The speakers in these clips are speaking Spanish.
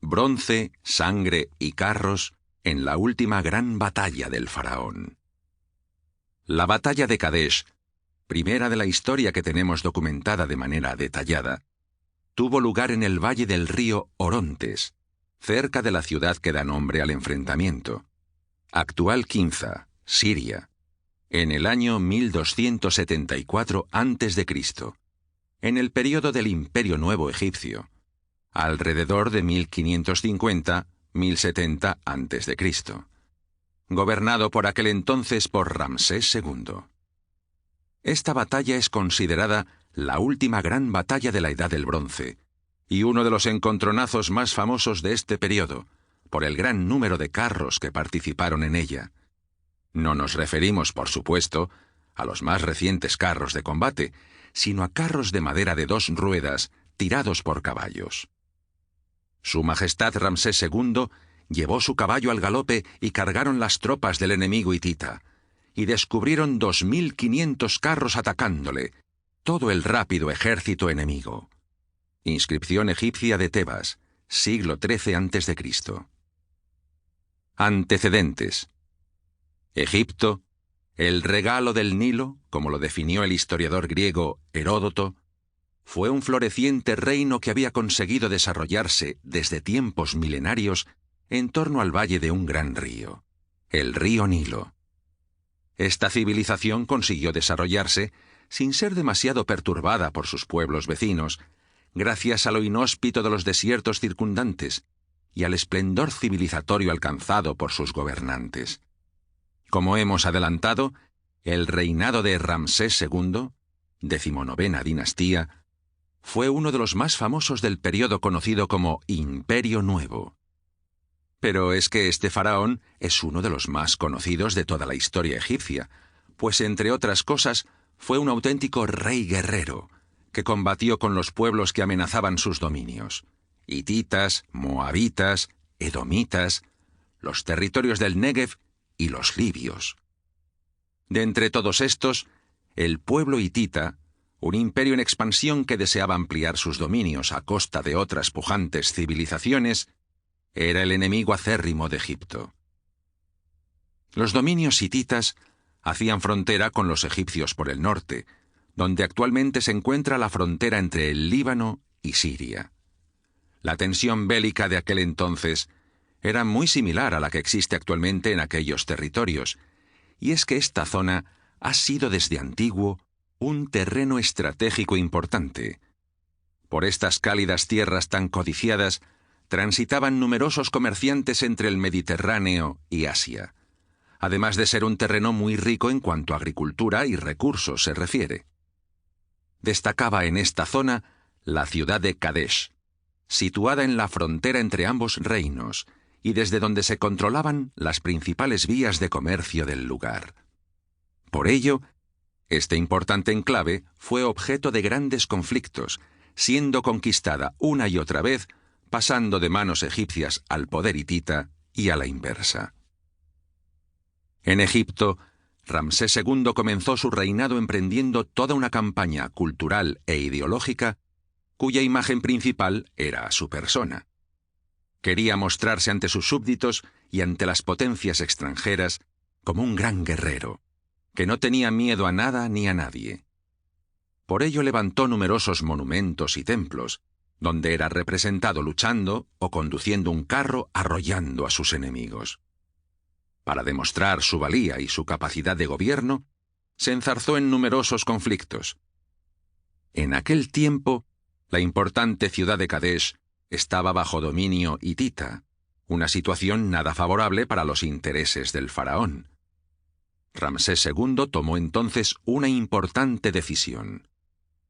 bronce, sangre y carros en la última gran batalla del faraón. La batalla de Kadesh, primera de la historia que tenemos documentada de manera detallada, tuvo lugar en el valle del río Orontes, cerca de la ciudad que da nombre al enfrentamiento, actual Kinza, Siria, en el año 1274 a.C., en el período del Imperio Nuevo Egipcio, alrededor de 1550-1070 a.C., gobernado por aquel entonces por Ramsés II. Esta batalla es considerada la última gran batalla de la Edad del Bronce, y uno de los encontronazos más famosos de este periodo, por el gran número de carros que participaron en ella. No nos referimos, por supuesto, a los más recientes carros de combate, sino a carros de madera de 2 ruedas, tirados por caballos. Su Majestad Ramsés II llevó su caballo al galope y cargaron las tropas del enemigo hitita, y descubrieron 2500 carros atacándole, todo el rápido ejército enemigo. Inscripción egipcia de Tebas, siglo XIII a.C. Antecedentes. Egipto, el regalo del Nilo, como lo definió el historiador griego Heródoto, fue un floreciente reino que había conseguido desarrollarse desde tiempos milenarios en torno al valle de un gran río, el río Nilo. Esta civilización consiguió desarrollarse sin ser demasiado perturbada por sus pueblos vecinos, gracias a lo inhóspito de los desiertos circundantes y al esplendor civilizatorio alcanzado por sus gobernantes. Como hemos adelantado, el reinado de Ramsés II, 19ª dinastía, fue uno de los más famosos del periodo conocido como Imperio Nuevo. Pero es que este faraón es uno de los más conocidos de toda la historia egipcia, pues entre otras cosas fue un auténtico rey guerrero, que combatió con los pueblos que amenazaban sus dominios: hititas, moabitas, edomitas, los territorios del Negev y los libios. De entre todos estos, el pueblo hitita, un imperio en expansión que deseaba ampliar sus dominios a costa de otras pujantes civilizaciones, era el enemigo acérrimo de Egipto. Los dominios hititas hacían frontera con los egipcios por el norte, donde actualmente se encuentra la frontera entre el Líbano y Siria. La tensión bélica de aquel entonces era muy similar a la que existe actualmente en aquellos territorios, y es que esta zona ha sido desde antiguo un terreno estratégico importante. Por estas cálidas tierras tan codiciadas transitaban numerosos comerciantes entre el Mediterráneo y Asia, además de ser un terreno muy rico en cuanto a agricultura y recursos se refiere. Destacaba en esta zona la ciudad de Kadesh, situada en la frontera entre ambos reinos, y desde donde se controlaban las principales vías de comercio del lugar. Por ello, este importante enclave fue objeto de grandes conflictos, siendo conquistada una y otra vez, pasando de manos egipcias al poder hitita y a la inversa. En Egipto, Ramsés II comenzó su reinado emprendiendo toda una campaña cultural e ideológica cuya imagen principal era su persona. Quería mostrarse ante sus súbditos y ante las potencias extranjeras como un gran guerrero, que no tenía miedo a nada ni a nadie. Por ello levantó numerosos monumentos y templos, donde era representado luchando o conduciendo un carro arrollando a sus enemigos. Para demostrar su valía y su capacidad de gobierno, se enzarzó en numerosos conflictos. En aquel tiempo, la importante ciudad de Kadesh estaba bajo dominio hitita, una situación nada favorable para los intereses del faraón. Ramsés II tomó entonces una importante decisión: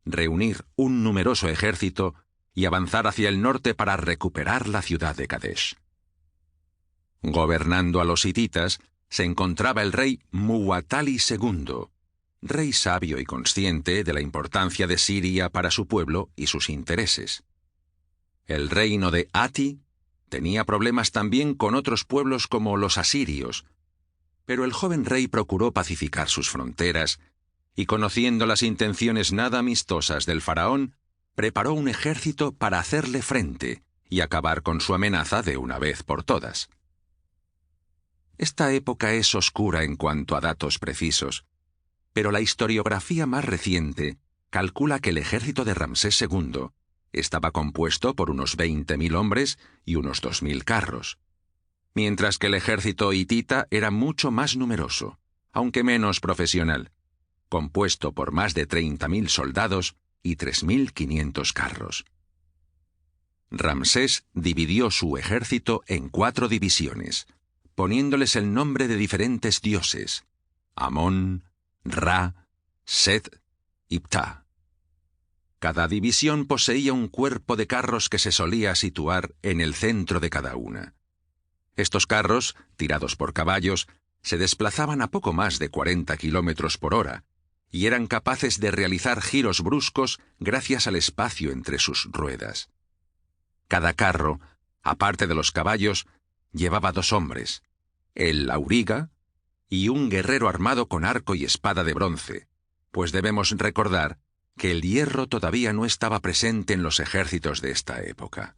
reunir un numeroso ejército y avanzar hacia el norte para recuperar la ciudad de Kadesh. Gobernando a los hititas se encontraba el rey Muwatalli II, rey sabio y consciente de la importancia de Siria para su pueblo y sus intereses. El reino de Ati tenía problemas también con otros pueblos como los asirios, pero el joven rey procuró pacificar sus fronteras y, conociendo las intenciones nada amistosas del faraón, preparó un ejército para hacerle frente y acabar con su amenaza de una vez por todas. Esta época es oscura en cuanto a datos precisos, pero la historiografía más reciente calcula que el ejército de Ramsés II estaba compuesto por unos 20.000 hombres y unos 2.000 carros, mientras que el ejército hitita era mucho más numeroso, aunque menos profesional, compuesto por más de 30.000 soldados y 3.500 carros. Ramsés dividió su ejército en 4 divisiones, poniéndoles el nombre de diferentes dioses: Amón, Ra, Set y Ptah. Cada división poseía un cuerpo de carros que se solía situar en el centro de cada una. Estos carros, tirados por caballos, se desplazaban a poco más de 40 kilómetros por hora y eran capaces de realizar giros bruscos gracias al espacio entre sus ruedas. Cada carro, aparte de los caballos, llevaba 2 hombres, el auriga y un guerrero armado con arco y espada de bronce, pues debemos recordar que el hierro todavía no estaba presente en los ejércitos de esta época.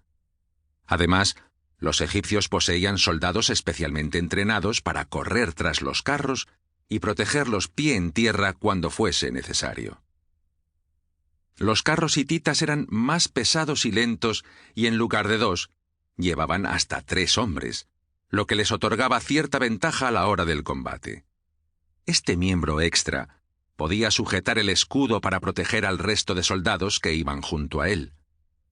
Además, los egipcios poseían soldados especialmente entrenados para correr tras los carros y protegerlos pie en tierra cuando fuese necesario. Los carros hititas eran más pesados y lentos y en lugar de 2, llevaban hasta 3 hombres, lo que les otorgaba cierta ventaja a la hora del combate. Este miembro extra podía sujetar el escudo para proteger al resto de soldados que iban junto a él,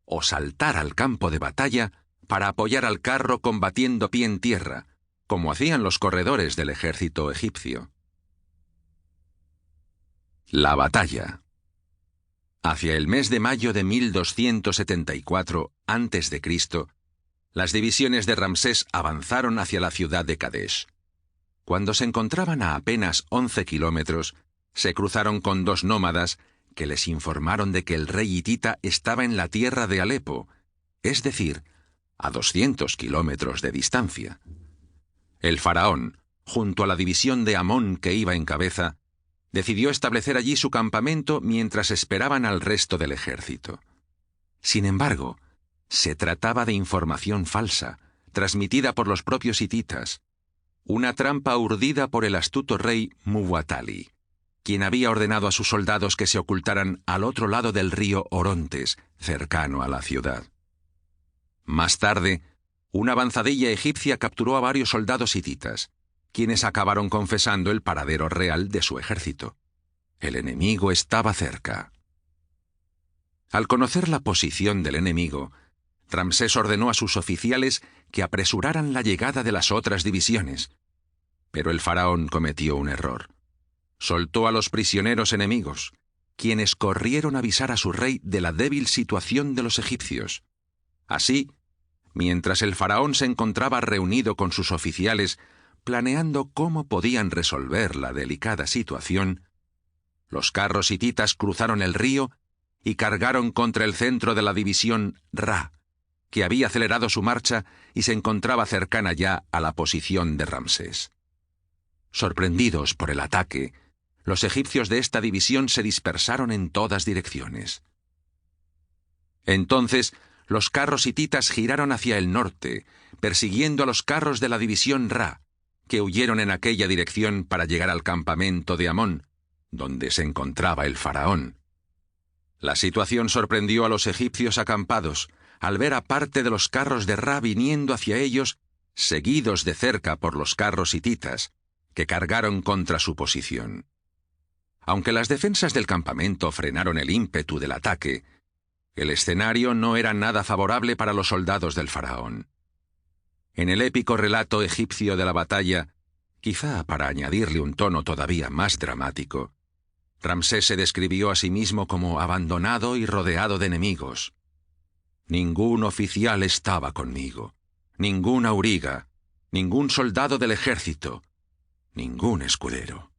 o saltar al campo de batalla para apoyar al carro combatiendo pie en tierra, como hacían los corredores del ejército egipcio. La batalla. Hacia el mes de mayo de 1274 a.C., las divisiones de Ramsés avanzaron hacia la ciudad de Kadesh. Cuando se encontraban a apenas 11 kilómetros, se cruzaron con 2 nómadas que les informaron de que el rey hitita estaba en la tierra de Alepo, es decir, a 200 kilómetros de distancia. El faraón, junto a la división de Amón que iba en cabeza, decidió establecer allí su campamento mientras esperaban al resto del ejército. Sin embargo, se trataba de información falsa, transmitida por los propios hititas, una trampa urdida por el astuto rey Muwatalli, quien había ordenado a sus soldados que se ocultaran al otro lado del río Orontes, cercano a la ciudad. Más tarde, una avanzadilla egipcia capturó a varios soldados hititas, quienes acabaron confesando el paradero real de su ejército. El enemigo estaba cerca. Al conocer la posición del enemigo, Ramsés ordenó a sus oficiales que apresuraran la llegada de las otras divisiones. Pero el faraón cometió un error. Soltó a los prisioneros enemigos, quienes corrieron a avisar a su rey de la débil situación de los egipcios. Así, mientras el faraón se encontraba reunido con sus oficiales, planeando cómo podían resolver la delicada situación, los carros hititas cruzaron el río y cargaron contra el centro de la división Ra, que había acelerado su marcha y se encontraba cercana ya a la posición de Ramsés. Sorprendidos por el ataque, los egipcios de esta división se dispersaron en todas direcciones. Entonces, los carros hititas giraron hacia el norte, persiguiendo a los carros de la división Ra, que huyeron en aquella dirección para llegar al campamento de Amón, donde se encontraba el faraón. La situación sorprendió a los egipcios acampados, al ver a parte de los carros de Ra viniendo hacia ellos, seguidos de cerca por los carros hititas, que cargaron contra su posición. Aunque las defensas del campamento frenaron el ímpetu del ataque, el escenario no era nada favorable para los soldados del faraón. En el épico relato egipcio de la batalla, quizá para añadirle un tono todavía más dramático, Ramsés se describió a sí mismo como abandonado y rodeado de enemigos. Ningún oficial estaba conmigo, ningún auriga, ningún soldado del ejército, ningún escudero.